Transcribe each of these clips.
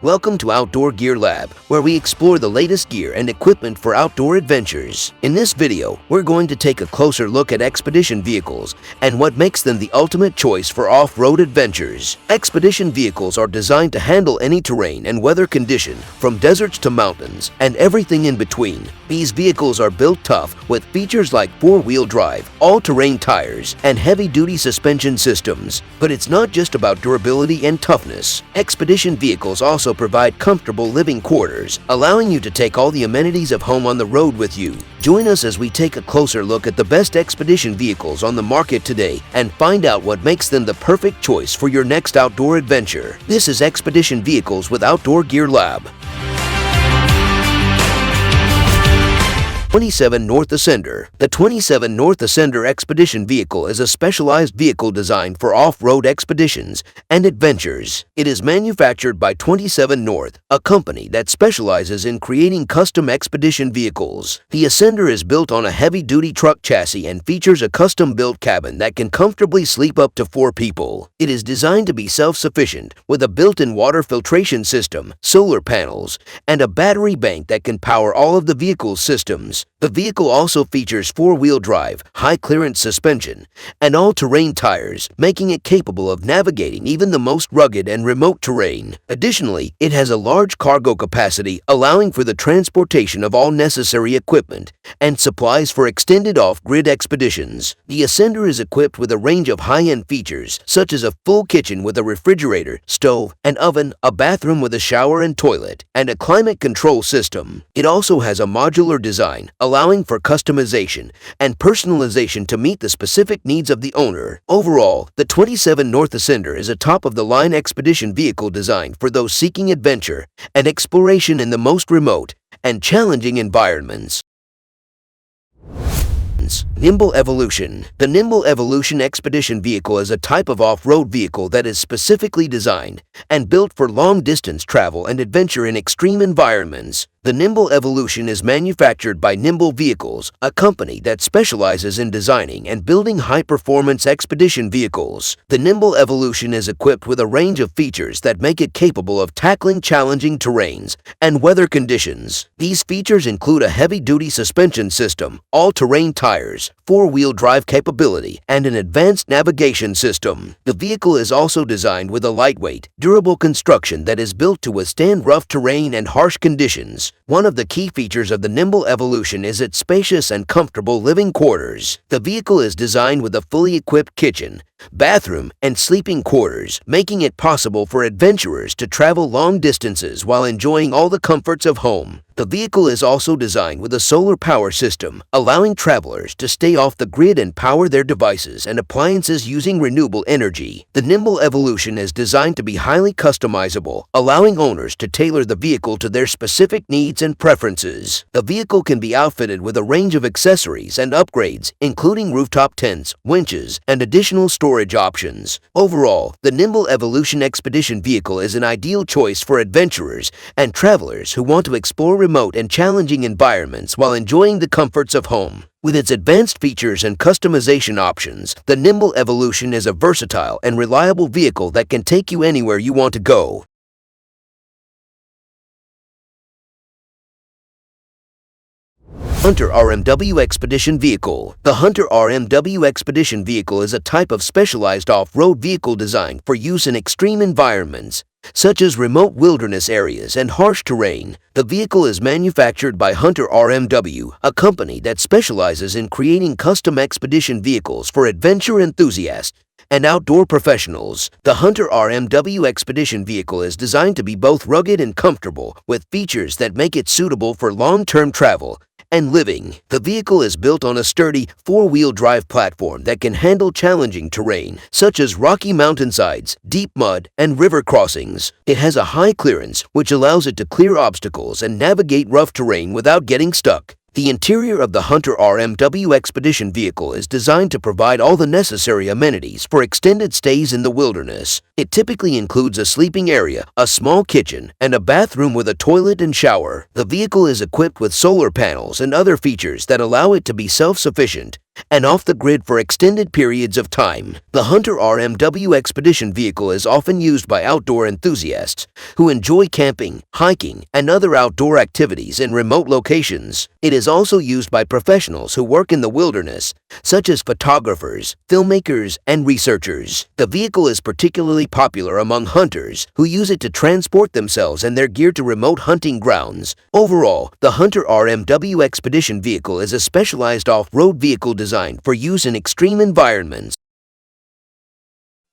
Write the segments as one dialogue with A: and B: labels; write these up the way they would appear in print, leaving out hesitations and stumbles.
A: Welcome to Outdoor Gear Lab, where we explore the latest gear and equipment for outdoor adventures. In this video, we're going to take a closer look at expedition vehicles and what makes them the ultimate choice for off-road adventures. Expedition vehicles are designed to handle any terrain and weather condition, from deserts to mountains, and everything in between. These vehicles are built tough with features like four-wheel drive, all-terrain tires, and heavy-duty suspension systems. But it's not just about durability and toughness. Expedition vehicles also provide comfortable living quarters, allowing you to take all the amenities of home on the road with you. Join us as we take a closer look at the best expedition vehicles on the market today and find out what makes them the perfect choice for your next outdoor adventure. This is Expedition Vehicles with Outdoor Gear Lab. 27 North Ascender. The 27 North Ascender expedition vehicle is a specialized vehicle designed for off-road expeditions and adventures. It is manufactured by 27 North, a company that specializes in creating custom expedition vehicles. The Ascender is built on a heavy-duty truck chassis and features a custom-built cabin that can comfortably sleep up to 4 people. It is designed to be self-sufficient with a built-in water filtration system, solar panels, and a battery bank that can power all of the vehicle's systems. The vehicle also features four-wheel drive, high-clearance suspension, and all-terrain tires, making it capable of navigating even the most rugged and remote terrain. Additionally, it has a large cargo capacity, allowing for the transportation of all necessary equipment and supplies for extended off-grid expeditions. The Ascender is equipped with a range of high-end features, such as a full kitchen with a refrigerator, stove, an oven, a bathroom with a shower and toilet, and a climate control system. It also has a modular design, allowing for customization and personalization to meet the specific needs of the owner. Overall, the 27 North Ascender is a top-of-the-line expedition vehicle designed for those seeking adventure and exploration in the most remote and challenging environments. Nimbl Evolution. The Nimbl Evolution expedition vehicle is a type of off-road vehicle that is specifically designed and built for long-distance travel and adventure in extreme environments. The Nimbl Evolution is manufactured by Nimbl Vehicles, a company that specializes in designing and building high-performance expedition vehicles. The Nimbl Evolution is equipped with a range of features that make it capable of tackling challenging terrains and weather conditions. These features include a heavy-duty suspension system, all-terrain tires, four-wheel drive capability, and an advanced navigation system. The vehicle is also designed with a lightweight, durable construction that is built to withstand rough terrain and harsh conditions. One of the key features of the Nimbl Evolution is its spacious and comfortable living quarters. The vehicle is designed with a fully equipped kitchen, bathroom, and sleeping quarters, making it possible for adventurers to travel long distances while enjoying all the comforts of home. The vehicle is also designed with a solar power system, allowing travelers to stay off the grid and power their devices and appliances using renewable energy. The Nimbl Evolution is designed to be highly customizable, allowing owners to tailor the vehicle to their specific needs and preferences. The vehicle can be outfitted with a range of accessories and upgrades, including rooftop tents, winches, and additional storage options. Overall, the Nimbl Evolution expedition vehicle is an ideal choice for adventurers and travelers who want to explore remote and challenging environments while enjoying the comforts of home. With its advanced features and customization options, the Nimbl Evolution is a versatile and reliable vehicle that can take you anywhere you want to go. Hunter RMW Expedition Vehicle. The Hunter RMW Expedition Vehicle is a type of specialized off-road vehicle designed for use in extreme environments, such as remote wilderness areas and harsh terrain. The vehicle is manufactured by Hunter RMW, a company that specializes in creating custom expedition vehicles for adventure enthusiasts and outdoor professionals. The Hunter RMW Expedition Vehicle is designed to be both rugged and comfortable, with features that make it suitable for long-term travel and living. The vehicle is built on a sturdy four-wheel drive platform that can handle challenging terrain, such as rocky mountainsides, deep mud, and river crossings. It has a high clearance, which allows it to clear obstacles and navigate rough terrain without getting stuck. The interior of the Hunter RMW Expedition Vehicle is designed to provide all the necessary amenities for extended stays in the wilderness. It typically includes a sleeping area, a small kitchen, and a bathroom with a toilet and shower. The vehicle is equipped with solar panels and other features that allow it to be self-sufficient and off the grid for extended periods of time. The Hunter RMW Expedition vehicle is often used by outdoor enthusiasts who enjoy camping, hiking, and other outdoor activities in remote locations. It is also used by professionals who work in the wilderness, such as photographers, filmmakers, and researchers. The vehicle is particularly popular among hunters who use it to transport themselves and their gear to remote hunting grounds. Overall, the Hunter RMW Expedition vehicle is a specialized off-road vehicle designed for use in extreme environments.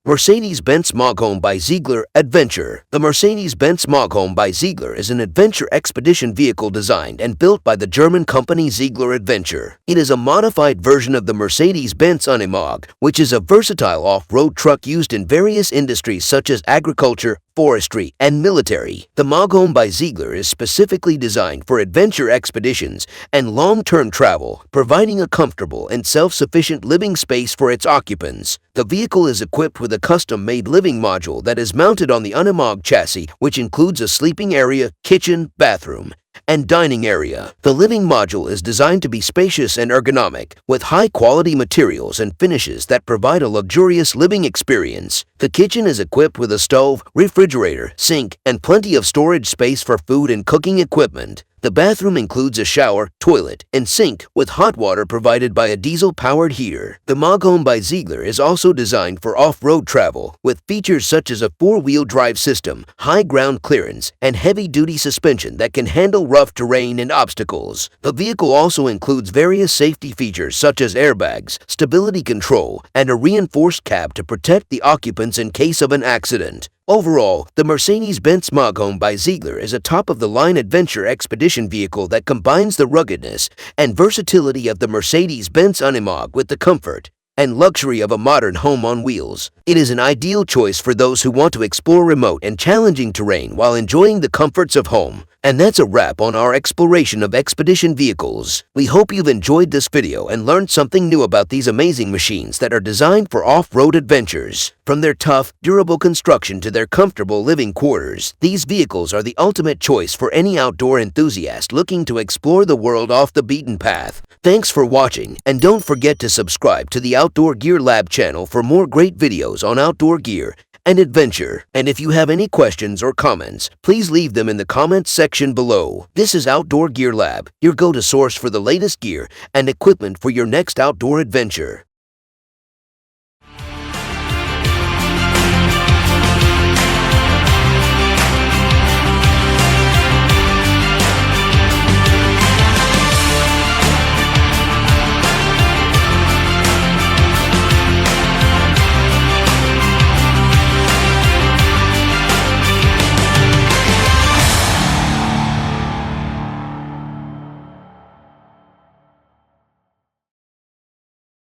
A: Mercedes-Benz Moghome by Ziegler Adventure. The Mercedes-Benz Moghome by Ziegler is an adventure expedition vehicle designed and built by the German company Ziegler Adventure. It is a modified version of the Mercedes-Benz Unimog, which is a versatile off-road truck used in various industries such as agriculture, forestry, and military. The Moghome by Ziegler is specifically designed for adventure expeditions and long-term travel, providing a comfortable and self-sufficient living space for its occupants. The vehicle is equipped with a custom-made living module that is mounted on the Unimog chassis, which includes a sleeping area, kitchen, bathroom, and dining area. The living module is designed to be spacious and ergonomic, with high-quality materials and finishes that provide a luxurious living experience. The kitchen is equipped with a stove, refrigerator, sink, and plenty of storage space for food and cooking equipment. The bathroom includes a shower, toilet, and sink with hot water provided by a diesel-powered heater. The Moghome by Ziegler is also designed for off-road travel, with features such as a four-wheel drive system, high ground clearance, and heavy-duty suspension that can handle rough terrain and obstacles. The vehicle also includes various safety features such as airbags, stability control, and a reinforced cab to protect the occupants in case of an accident. Overall, the Mercedes-Benz Moghome by Ziegler is a top-of-the-line adventure expedition vehicle that combines the ruggedness and versatility of the Mercedes-Benz Unimog with the comfort and luxury of a modern home on wheels. It is an ideal choice for those who want to explore remote and challenging terrain while enjoying the comforts of home. And that's a wrap on our exploration of expedition vehicles. We hope you've enjoyed this video and learned something new about these amazing machines that are designed for off-road adventures. From their tough, durable construction to their comfortable living quarters, these vehicles are the ultimate choice for any outdoor enthusiast looking to explore the world off the beaten path. Thanks for watching, and don't forget to subscribe to the Outdoor Gear Lab channel for more great videos on outdoor gear and adventure. And if you have any questions or comments, please leave them in the comments section below. This is Outdoor Gear Lab, your go-to source for the latest gear and equipment for your next outdoor adventure.